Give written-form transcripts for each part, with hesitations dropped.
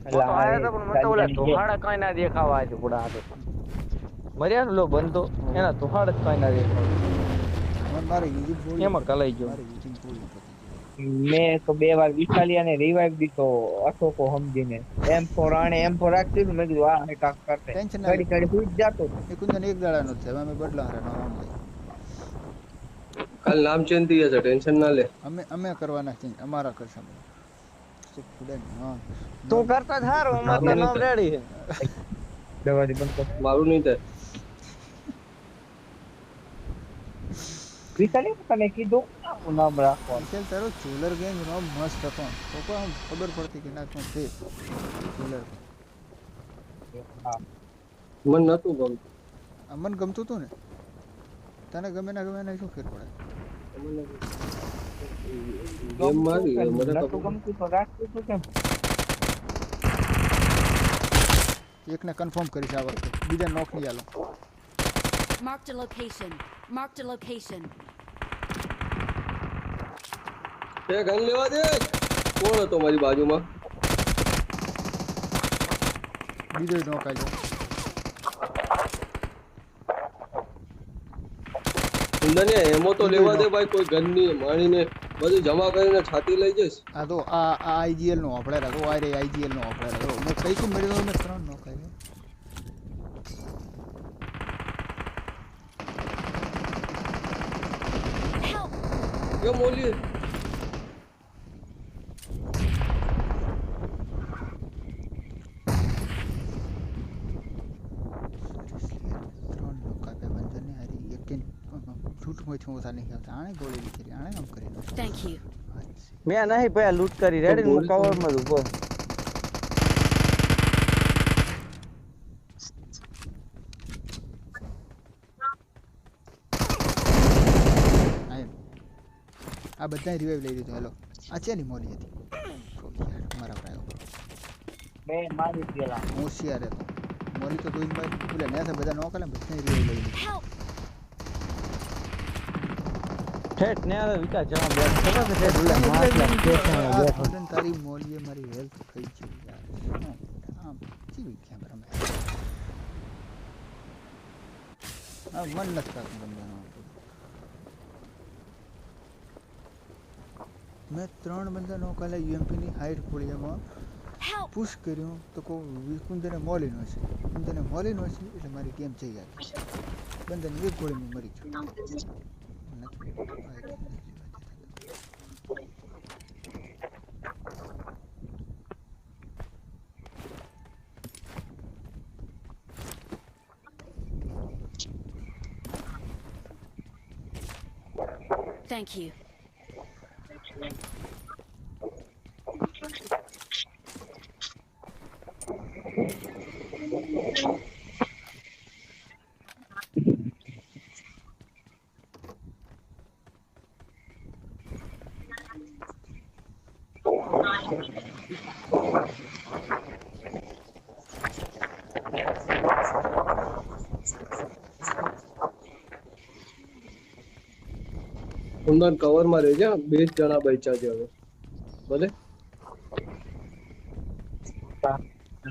એટલે મોટો આ આયો તો પણ મને તો ઓલા ચાલ્યાની જેમ ધોહાડા કઈ ના દેખાવા આજે પુડા હાથે મર્યા લો બંધો એના ધોહાડા કઈ ના દેખાવા મારે યુજી ગોળીઓ એમાં પતી કલાઈ ગઈ ગયો મારે યુજી ગોળીઓ પતી ગઈ મેં તો 2 વાર વિશાલિયાને રિવાઇવ દીધો અશોકો સમજીને M4 આણે M4 રાખી દીધું મેં કીધું આ કાક કરતે ટેન્શન ના લે ઘડી ઘડી હુઈ જ જાતો એ કુંજન એક દાડાનો જ છે હવે અમે બદલા હારે નવા આમ કાલ નામ ચેન્જ થઈ જશે ટેન્શન ના લે અમે કરવાના છે અમારા કરશે અમે ફૂડે ના તું કરતા જ હારો અમાર તો મારું નહીં નામ થાય રેડી છે દવાથી બંધ કર મારું નહીં થાય વિશાલિયા તને કીધું આવું નામ રાખવાનું વિશાલ તારો ચોલર ગેંગ નો મસ્ત હતો તો કોઈ આમ ખબર પડતી કે ના કોણ છે ચોલર હા મને નતું ગમતું અમન ગમતું હતું ને તને ગમે ના શું ફેર પડે ગેમ મારી મને નતું ખબર ગમતું તો રાખતું તું કેમ એકને કન્ફર્મ કરીશ આ વખતે બીજા નોક નહીં આલો Marked a location. Marked a location. A gun લેવા દે કોણ હતો મારી બાજુમાં બીજો નોક આવ્યો સુંદરને એમો તો લેવા દે ભાઈ કોઈ ગન ની માણીને બધું જમા કરીને છાતી લઈ જઈશ આ તો આ આઈજીએલ નો ઓપરેટર હતો આ રે આઈજીએલ નો ઓપરેટર હતો મેં કઈ શું મળ્યો મેં 3 નોક આવ્યો Help! કેમ ઓલી Thank you. મેં નહીં ભાઈ લૂટ કરી રેડી હું કવર માં ઉભો આ બધા રિવાઇવ લઈ લીધો હેલો આ છે ની મોલી હતી મારા ભાઈ મેં મારી ગયેલા હોશિયાર હતો મોલી તો કોઈ ભાઈ બોલે ને બધા નોક આલે બધા રિવાઇવ લઈ લીધો Help! ઠેઠ ને આવે વિકાસ જવા બે ખબર છે ઠેઠ ઓલા માટલા ઠેઠ ને બેઠો તારી મોલીએ મારી હેલ્થ થઈ છે યાર આમ ચીવી કેમેરા મે આ મન નથી કરતું રમવાનું મેં 3 બંદા નો કાલે યુએમપી ની હાઈટ ખોળીમાં Help! પુશ કર્યું તો કો વિકુંદને મોલી નો છે કુંદને મોલી નો છે એટલે મારી ગેમ જઈ ગઈ બંદાને એક ગોળીમાં મરી ગયો Thank you. સુંદર કવર માં રહેજે 2 જણા બચ્યા છે હવે ભલે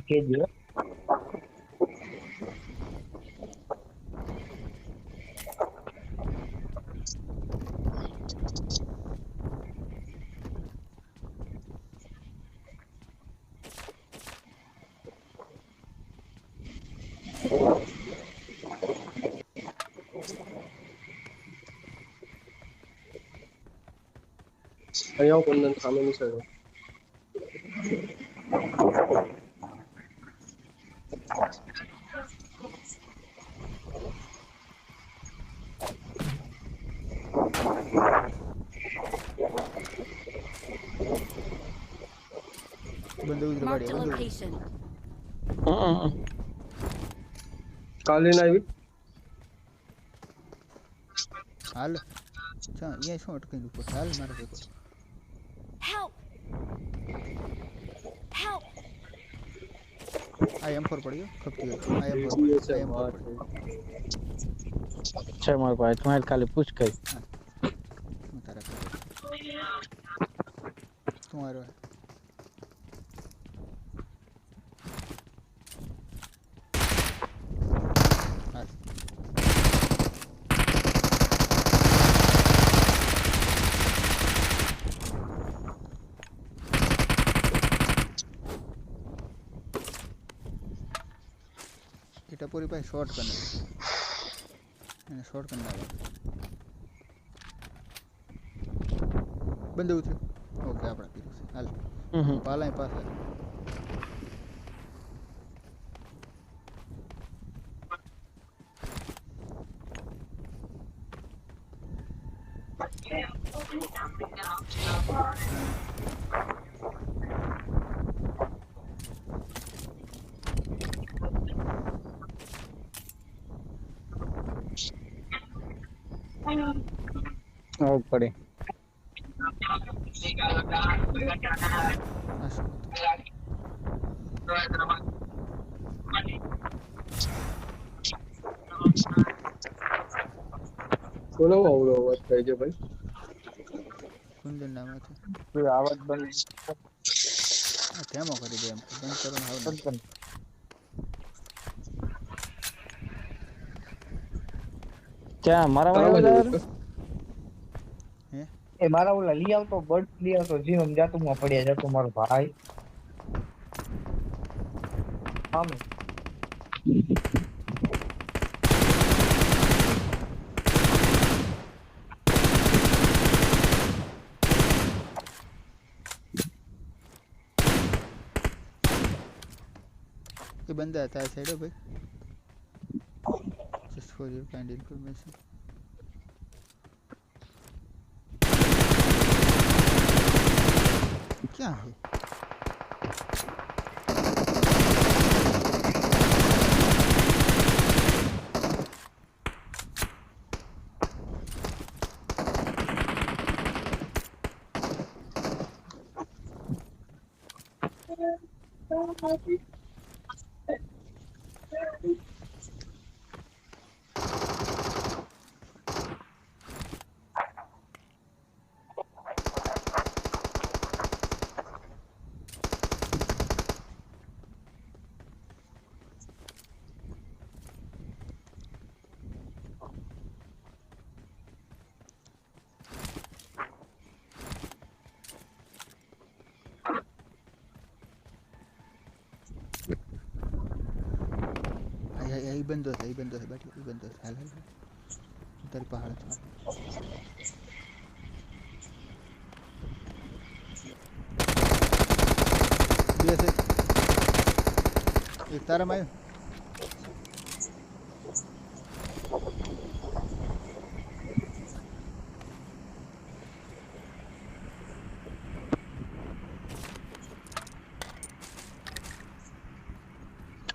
કેજો અહીંયા કુંદન સામેની સાઈડ Marked a location. કાલે ના આવી હાલ ચા એ શું અટકાઈ ઉપર હાલ મારે દેખો Help! Help! આ M4 પડ્યો ખપતી હતો આ M4 પડ્યો છે મારો ભાઈ તમારે ખાલી પૂછ કરી તારા તમારો એ ટપોરી પાસે શોર્ટ કરે એને શોર્ટ કરી નાખે બંધ ઉતર્યું ઓકે આપણે પીરું છે હાલ પાલા પાછા પડે આ શું કોનો આવડો અવાજ થાય છે ભાઈ? કુંદન નામ હતું કોઈ આવાજ બંધ આ ધેમો કરી દે એમ બંધ કરવાનું હાવ નહીં. ક્યાં મારા તારા માં બાજુ એ મારા ઓલા લઈ આવતો બર્ડ લઈ આવતો જીવન જાતુમાં પડ્યા જતો મારો ભાઈ સામે એ બંદા હતા આ સાઈડ ભાઈ just for your kind information ક્યાં હે એ બંધો છે બાકી એ બંધો છે હાલ હાલ તારી પહાડ બે છે એક તારામાં આવ્યો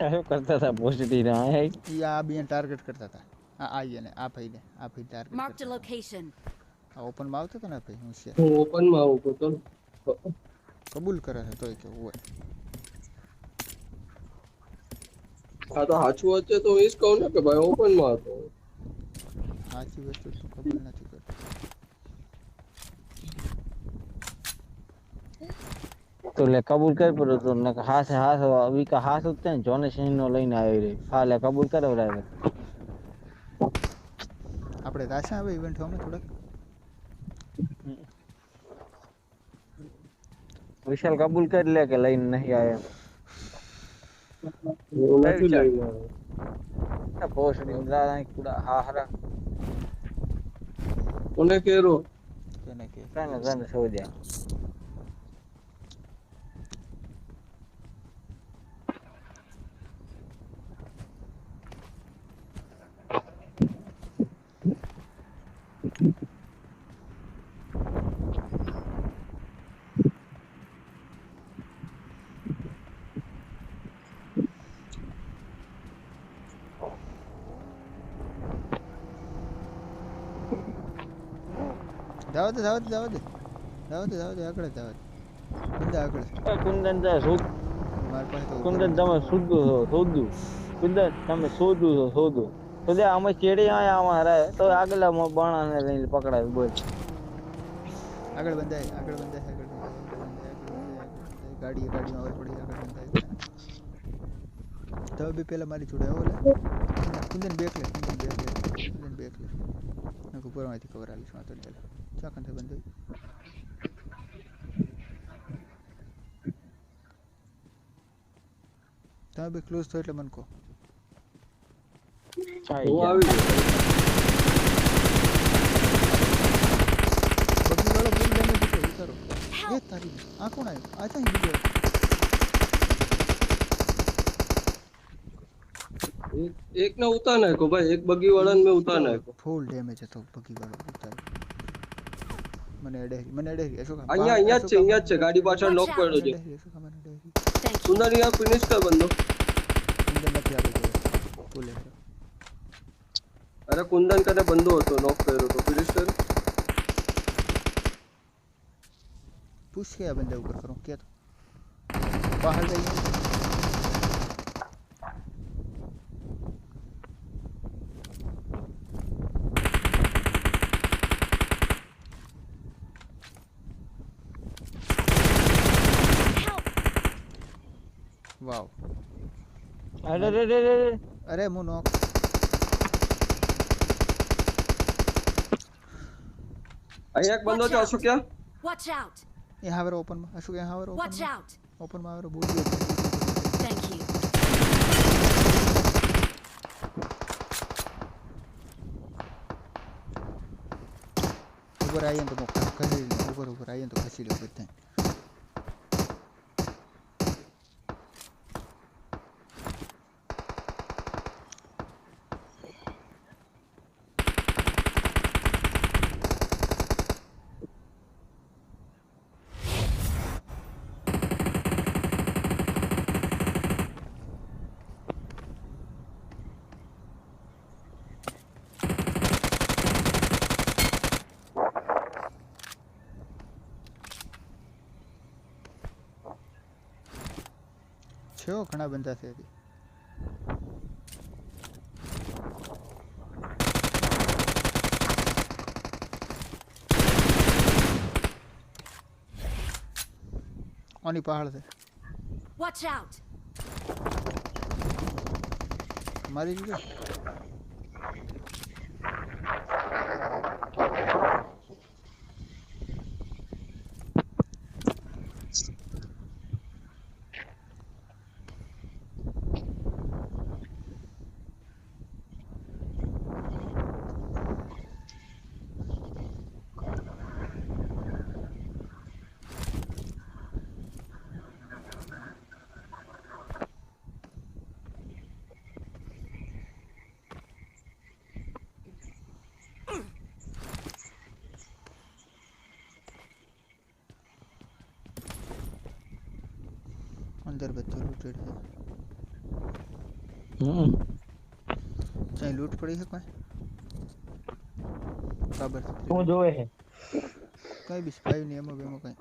શું કરતા હતા પોઝિટિવ એ આ બે ટાર્ગેટ કરતા હતા આ ને આ ભાઈ ટાર્ગેટ Marked a location. આ ઓપનમાં આવતો હતો ને ભાઈ હોશિયાર હું ઓપનમાં આવું તો કબૂલ કરે છે તોય કેવું હોય આ તો સાચું વચ્ચે તો એ જ કહું ને કે ભાઈ ઓપનમાં હતો. સાચી વસ્તુ તું કબૂલ નથી કરતો તો લે કબૂલ કર પડ્યો તો ને હાથ વીકા હાથ ઉતને જોને સિંહ નો લઈને આવી રહી હા લે કબૂલ કરાવરાય આપણે રાશા આવે ઇવેન્ટ હોમે થોડાક વિશાલ કબૂલ કરી લે કે લઈને નહીં આયા એવું નથી લઈને આવ્યો. પોસ્ટિંગ દાદા કુડા હા હરા કોને કેરો કેને કે કાને સોદ્યા જાવ દે આગળ બંદા આગળ કુંદન જા શોધ મારી પાસે તો કુંદન તમે શોધું કુંદન તમે શોધું તો દે અમે ચેડે આયા અમારા તો આગલા બાણાને લઈને પકડાય બોલ આગળ બંધાય ગાડીમાં આવડ પડી આગળ બંધાય તો બી પેલા મારી જોડે આવો લે કુંદન બેક લે નકો પરમાંથી કવર આલીશ માં તો પેલા ચાકન થી બંધાય તમે બી ક્લોઝ થો એટલે મને કહો આઈ હું ગયા. આવી ગયો બગી વાળો ફૂલ ડેમેજ હતો ઉતારો એ તારી આ કોણ આવ્યો આ ત્યાં બીજો એક ને ઉતાર નાખ્યો ભાઈ એક બગી વાળાને મેં ઉતાર નાખ્યો ફૂલ ડેમેજ હતો બગી વાળો ઉતારો મને અડેરી અશોક અહીંયા જ છે ગાડી પાછળ નોક પડ્યો છે અશોક મને અડેરી Thank you. સુંદર યાર ફિનિશ કર બંદો અંદર નથી આવી ગયો ફૂલ અરે કુંદન કને બંદો હતો નોક કર્યો તો ફિનિશ કર પુશ किया बंदे ऊपर करो क्या तो बाहर जाइए वाओ અરે રે રે રે રે. अरे मुंह नॉक અહીંયા એક બંદો છે અશોક ક્યાં Watch out! यहाँ पर ओपन में अशोक यहाँ पर Watch out! ओपन में आवर बोल Thank you. ऊपर आइए तो खसी ऊपर आइए तो खसी लो करते हैं छो घना बंदा से अभी ओनी पहाड़ से Watch out! मारी लीजिए अंदर बच्चे लूटेड है चाहे लूट पड़ी है कोई खबर શું જોવે છે कहीं भी स्पाई नहीं है बेमो कहीं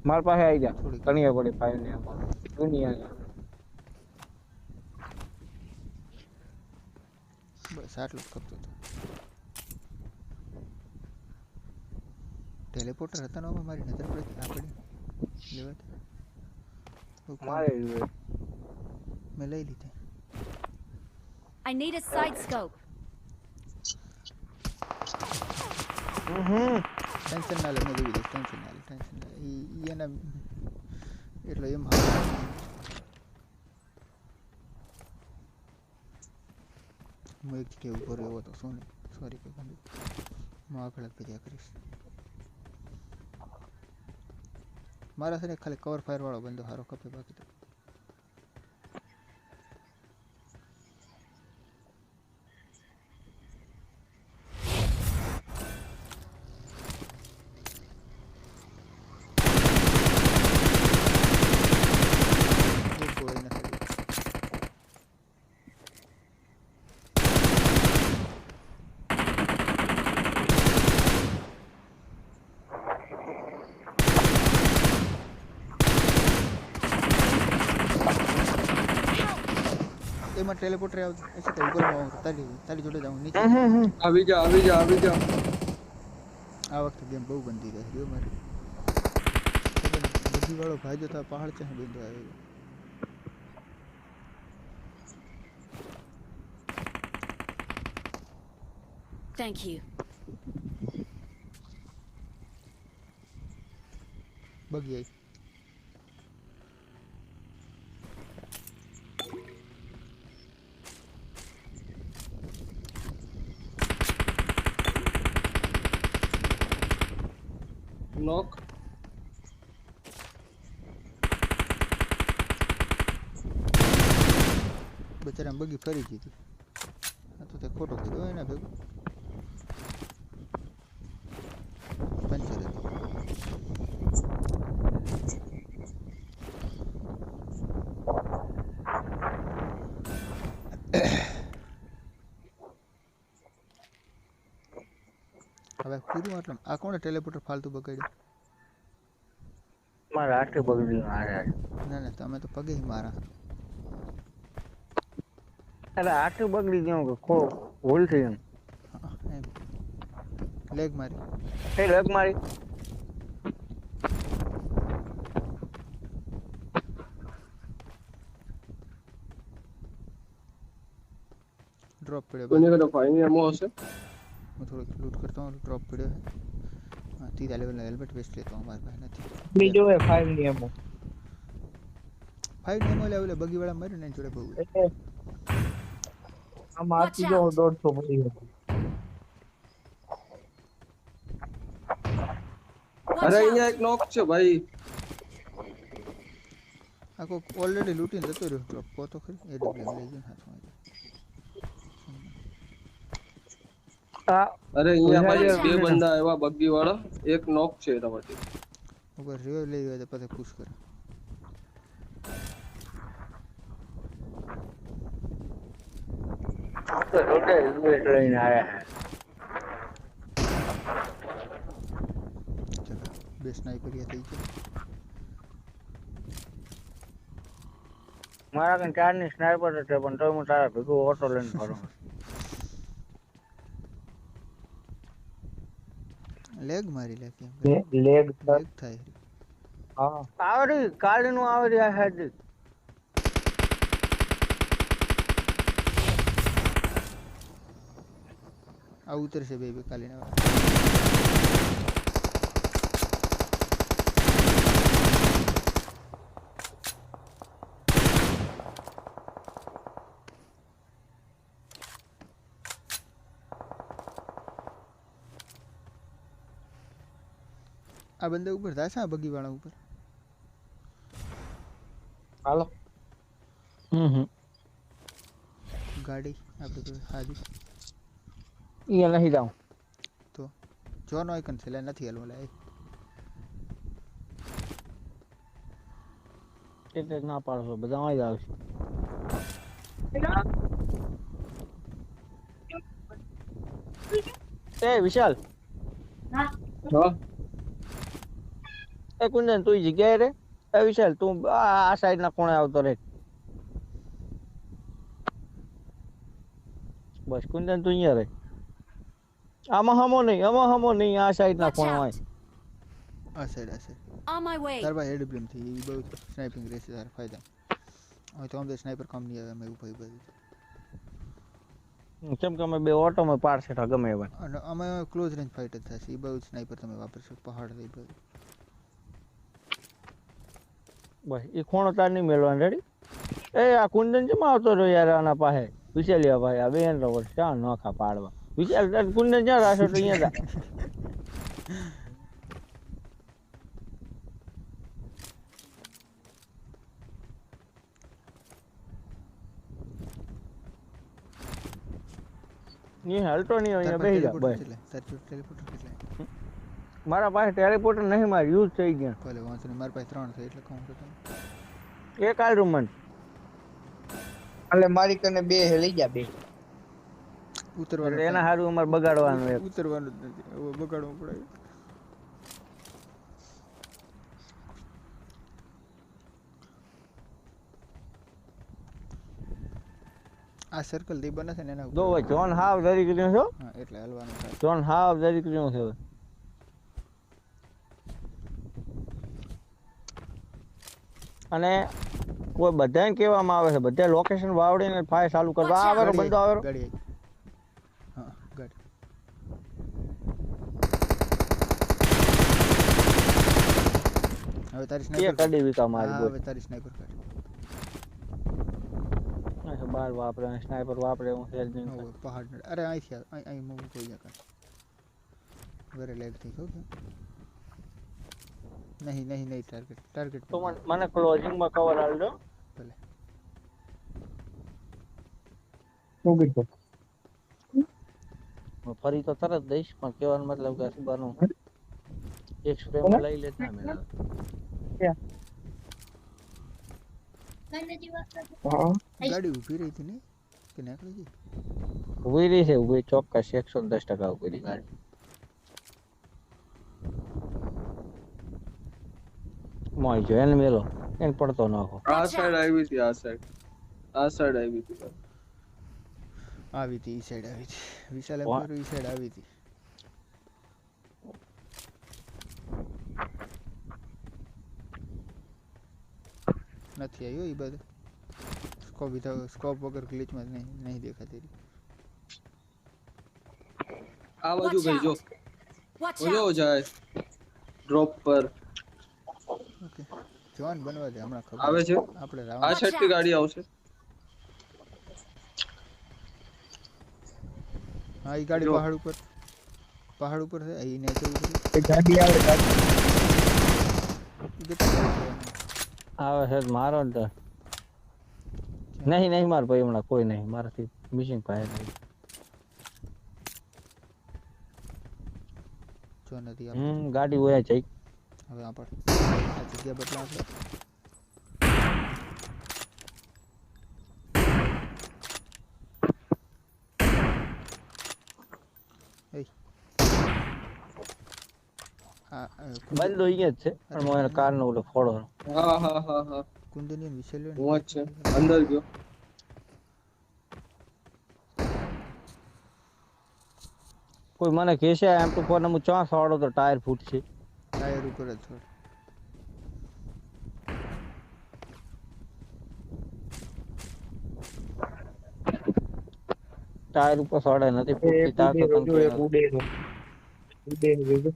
માર પાસે આવી જા થોડી કણીએ પડી ફાઈવ ને દુનિયા बस आठ लोग करते थे टेलीपोर्टर હતા ને મારી નજર પડી આ પડી લેવા મારે મેં લઈ લીધી I need a side scope. Tension ના લે મેં જોઈ દઈશ ટેન્શન ના લે ઈ એના એટલે એમ હું એક જગ્યાએ ઉભો રહ્યો હતો સોરી કે બંધુ હું આગળ કર્યા કરીશ મારા છે ને ખાલી કવર ફાયર વાળો બંદો હારો કપે બાકી તો એક ગોળી નથી એમાં ટેલિપોર્ટર આવતું એસે તો ઉપર માં તારી જોડે જાઉં નીચે આવી જા આ વખતે ગેમ બહુ ગંદી રહી રહ્યો મારી બધી વાળો ભાઈ જો તો પહાડ છે બેંદો આવ્યો Thank you. બગી આવી બચારા બગી ફરી ગઈ હતી આ તો તે ખોટો કર્યો એના ભેગું પંચર હતી હવે પૂરું આટલું આ કોણે ટેલિપોર્ટર ફાલતુ બગાડ્યું મારા હાથે બગડી મારે ના ના તમે તો પગે મારા અરે હાથે બગડી ગયો કે ખો ભૂલ થઈ એમ એમ લેગ મારી એ લગ મારી ડ્રોપ પડ્યો કોઈને કદાચ ફાઈનલ એમો હશે मैं थोड़ा लूट करता हूँ ड्रॉप पड़े है हाँ 30 लेवल हेलमेट वेस्ट लेता हूँ हमारे पास नहीं બીજો હે 5 ની એમો 5 नेमो लेवल बगी वाला मरे नहीं जोड़े बहु આમાં આથી જો 150 પડી ગયો Watch અરે out! અહીંયા એક નોક છે ભાઈ आपको ऑलरेडी लूटिंग जतो रहो ड्रॉप को तो खरी एडब्ल्यू ले गयो हाथ में આ અરે અહીંયા ભાઈ Watch બે out. બંદા આવ્યા બગ્ગી વાળા એક નોક છે તમારી ऊपर रिवाइव ले गया तो पता पुश कर તો રોટે લઈને આયા चलो बे स्नाइपर ये થઈ ગયો મારા કઈ ચારની સ્નાઈપર છે પણ તોય હું તારા ભેગો ઓટો લઈને ફરું લેગ મારી લે કેમ લેગ લેગ થાય હા આવડી કાળીનું આવડી આ સાઈડ આ ઉતર છે બેબી કાલી ના આ બંદા ઉપર દાસા બગી વાળા ઉપર હાલો ગાડી આપણે તો હાજી અહીંયા નહીં જાઉં તો જોન આઇકન છે લે નથી હલવા લે એટલે જ ના પાડશો બધા આવી જ આવશે એ વિશાલ હા એ કુંદન તું જગ્યાએ રે એ વિશાલ તું આ સાઈડ ના કોણે આવતો રે બસ કુંદન તું અહીંયા રે આમાં હમો નહીં આ સાઈડ ના Watch કોણે out! હોય આ સાઈડ On my way! તાર ભાઈ એડબ્લ્યુએમ થી એ બહુ સ્નાઇપિંગ રહેશે તાર ફાયદા હવે તો અમને સ્નાઈપર કામ નહીં આવે અમે ઉપર બધું કેમ કે અમે બે ઓટોમાં પાડશે ગમે એવા અને અમે ક્લોઝ રેન્જ ફાઇટ જ થશે એ બહુ સ્નાઈપર તમે વાપરશો પહાડ એ બધું બસ એ ખોણો તાર નહીં મેળવાનું રેડી એ આ કુંદન કેમ આવતો રહ્યો યાર આના પાસે વિશાલિયા ભાઈ આ બેન રોવર ક્યાં નોખા પાડવા વિશાલ તાર કુંદન ક્યાં રાશો તો અહીંયા જા ની હાલતો નહીં અહીંયા બેસી જા બસ તાર ટેલિપોર્ટર કેટલા મારા પાસે ટેલિપોર્ટર નહીં મારે યુઝ થઈ ગયા ભલે વાંચો ને મારી પાસે 3 છે એટલે કહું તો તમે એક આલ રૂમ માં એટલે મારી કને બે હે લઈ જા બે ઉતરવાનું એના હારું અમારે બગાડવાનું એક ઉતરવાનું જ નથી હવે બગાડવું પડે આ સર્કલ દી બને છે ને એના જો ભાઈ જોન હાવ દરી કર્યો છો હા એટલે હલવાનું થાય જોન હાવ દરી કર્યો છે અને કોઈ બધાને કહેવામાં આવે છે બધા લોકેશન વાવડીને ફાયર ચાલુ કરવા આવેરો બંદો આવેરો ગાડી આવી. હા ગાડી હવે તારી એ સ્નાઈપર કડી વિકા મારી હા બોલ હવે તારી સ્નાઈપર કાઢ બાર વાપરે સ્નાઈપર વાપરે હું સેલ નહીં હવે પહાડ નડ- અરે અહીંથી આવ, અહીં મૂવ થઈ જા કર વેરે લેગ થઈ ગયો કે નહીં ટાર્ગેટ તો મને ક્લોઝિંગ માં કવર આલ દો ભલે શું કીધું? હું ફરી તો તરત દઈશ પણ કહેવાનો મતલબ કે શું બનું એક સ્પ્રે કોને? માં લઈ લેતા મેળવે ક્યાં? હા ગાડી ઊભી રહી હતી ને કે નીકળી ગઈ? ઉભી રહી છે ઉભી ચોક્કસ 110% ઉભી રહી ગાડી મોય જો એને મેલો એને પડતો નાખો આ Watch સાઈડ out! આવી હતી, આ સાઈડ આવી હતી. આવી હતી ઈ સાઈડ આવી હતી વિશાલે કોણ? પૂરું ઈ સાઈડ આવી હતી નથી આવ્યો એ બધું સ્કોપ વગર ગ્લિચમાં નહીં દેખાતી રહી. આ બાજુ Watch ગઈ જો, out! Watch ઓલો out! જાય ડ્રોપ પર ઓકે જવાન બનવા દે હમણાં ખબર આવે છે. આપણે આ રાવણ સાઈડ થી ગાડી આવશે. હા એ ગાડી જો. પહાડ ઉપર છે અહીં ને જવું છે એ ગાડી આવે ગાડી. ઈ કેટલા જવાનું? આવે છે તો મારો ને તો નહીં માર ભાઈ હમણાં કોઈ નહીં મારાથી મિસિંગ પાસે નહીં જો નથી આપણે ગાડી હોય જઈ હવે આપણે આ જગ્યા બદલા આપણે બંધ હોય જ છે પણ મને કાર નો ઓલો ફોડો હા હા હા હા, કુંદની વિશેલ્યો હું જ છે, અંદર ગયો. કોઈ મને કહેશે એમ તો ફોન હું ચા સોડો તો ટાયર ફૂટશે ટાયર ઉપર જ છોડ ટાયર ઉપર સોડે નથી એ ફૂટતી તાર તો ઉડેરો જો, એક તને ઉડેરો. ઉડેરો જોજો.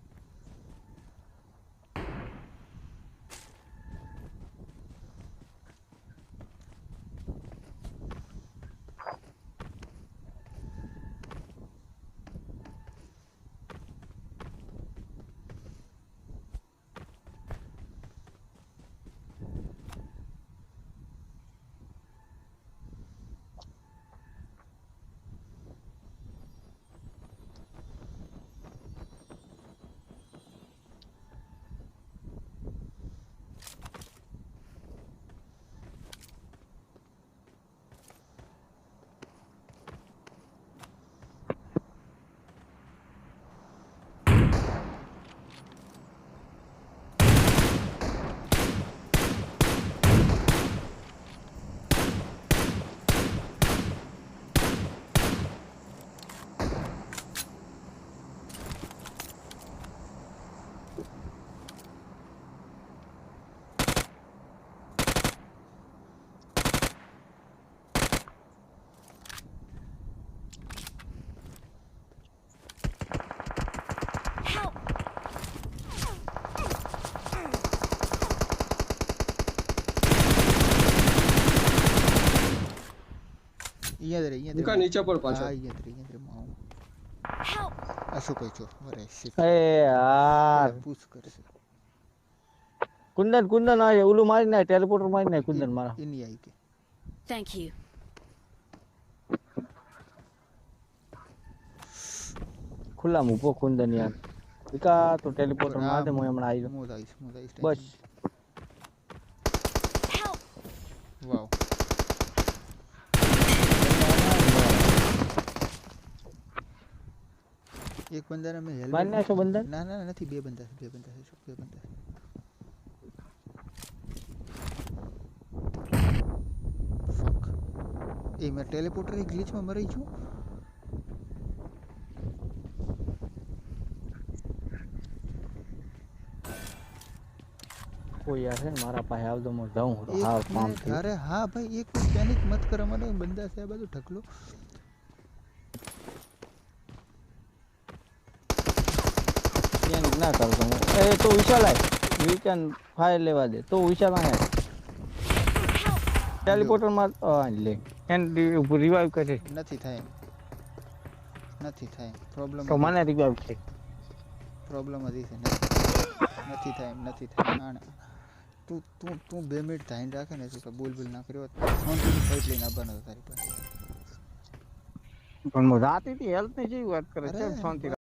Help! અહીંયા મૂકા નીચે પર હા પાછો. અહીંયા માં Help! આ શું કહી છો અરે શીટ એ યાર પૂછ કરશે કુંદન આ ઓલું મારી નાખ ટેલિપોર્ટર મારી નાખ કુંદન મારા એની આવી કે Thank you. ખુલ્લા મૂકો કુંદન યાર વિકા તો ટેલિપોર્ટર માર દે હું હમણાં આવી જાઉં મોદ આવીશ બસ Help! વાવ એક બંદાને મેં હેલ્મેટ મારી નાખો બંધન ના નથી બે બંદા છે શું બે બંદા છે ફક એ મેં ટેલિપોર્ટર એક ગ્લિચમાં મરી છું કોઈ યાર છે ને મારા પાસે આવતો હું જાઉં હા એક કામ મિનિટ અરે હા ભાઈ એક મિનિટ પેનિક મત કર મને બંદા છે આ બધું ઢકલો થયું ના કરતો હું એ તો વિશાલ આય વીકેન્ડ ફાયર લેવા દે તો વિશાલ આય ટેલિપોર્ટર માં લે એન રિવાઇવ કરે નથી થાય પ્રોબ્લેમ તો મને રિવાઇવ છે પ્રોબ્લેમ હતી છે નથી થાય ના તું 2 મિનિટ ધ્યાન રાખે ને તો બોલ ના કર્યો ફોન થી ફાઈટ લઈને આવવાનો હતો તારી પાસે પણ જાતી હેલ્થ ની જેવી વાત કરે છે અરે, શાંતિ